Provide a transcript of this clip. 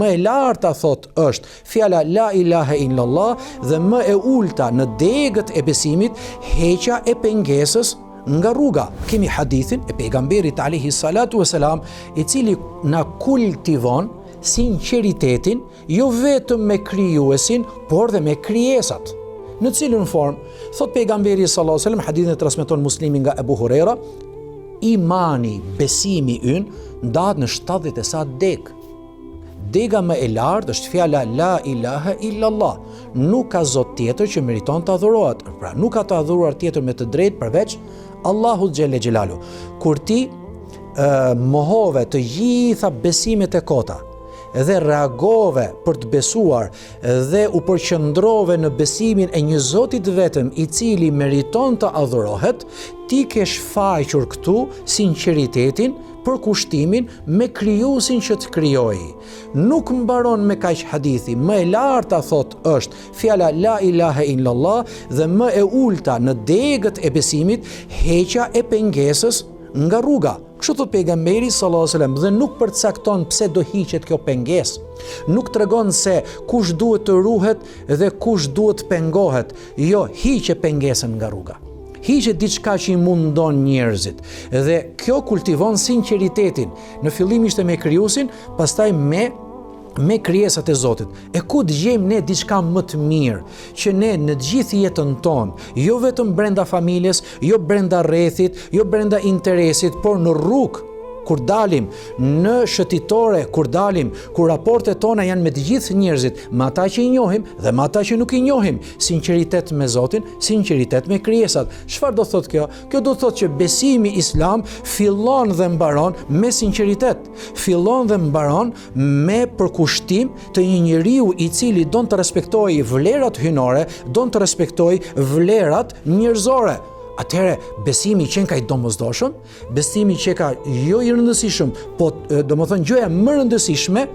Më e larta thot është fjala la ilaha illallah dhe më e ulta në degët e besimit heqja e pengesës nga rruga. Kemi hadithin e pejgamberit alayhi salatu wasalam i cili na kultivon sinqeritetin jo vetëm me krijuesin, por dhe me krijesat. Në cilën formë? Thot pejgamberi sallallahu alaihi wasallam, hadithin e transmeton Muslimi nga Abu Huraira, imani, besimi ynë ndahet në 70 e sa degë. Dega më e lartë është fjala la ilaha illallah. Nuk ka zot tjetër që meriton të adhurohet. Pra nuk ka të adhuruar tjetër me të drejtë përveç Allahut xhelle xhelalu. Kur ti mohove të gjitha besimet e kota dhe reagove për të besuar dhe u përqendrove në besimin e një Zotit vetëm i cili meriton të adhurohet, ti ke shfaqur këtu sinqeritetin për kushtimin me krijuesin që të krijoi. Nuk mbaron me kaq hadithi, më e larta thot është fjala la ilaha illallah dhe më e ulta në degët e besimit heqja e pengesës nga rruga. Kështu thot pejgamberi sallallahu alajhi wasallam dhe nuk përcakton pse do hiqet kjo pengesë. Nuk tregon se kush duhet të ruhet dhe kush duhet të pengohet. Jo, hiqe pengesën nga rruga. Hiqet diçka që i mundon njerëzit dhe kjo kultivon sinqeritetin. Në fillim ishte me krijuesin, pastaj me krijesat e Zotit. E ku dëgjojmë ne diçka më të mirë që ne në gjithë jetën tonë, jo vetëm brenda familjes, jo brenda rrethit, jo brenda interesit, por në rrugë, kur dalim, në shëtitore, kur dalim, kur raportet tona janë me të gjithë njerëzit, me ata që i njohim dhe me ata që nuk i njohim, sinqeritet me Zotin, sinqeritet me krijesat. Çfarë do thotë kjo? Kjo do thotë që besimi islam fillon dhe mbaron me sinqeritet, fillon dhe mbaron me përkushtim të një njeriu i cili don të respektojë vlerat hyjnore, don të respektojë vlerat njerëzore. Atëherë besimi që ka i domosdoshëm, besimi që ka jo i rëndësishëm, po domethënë gjëja më rëndësishme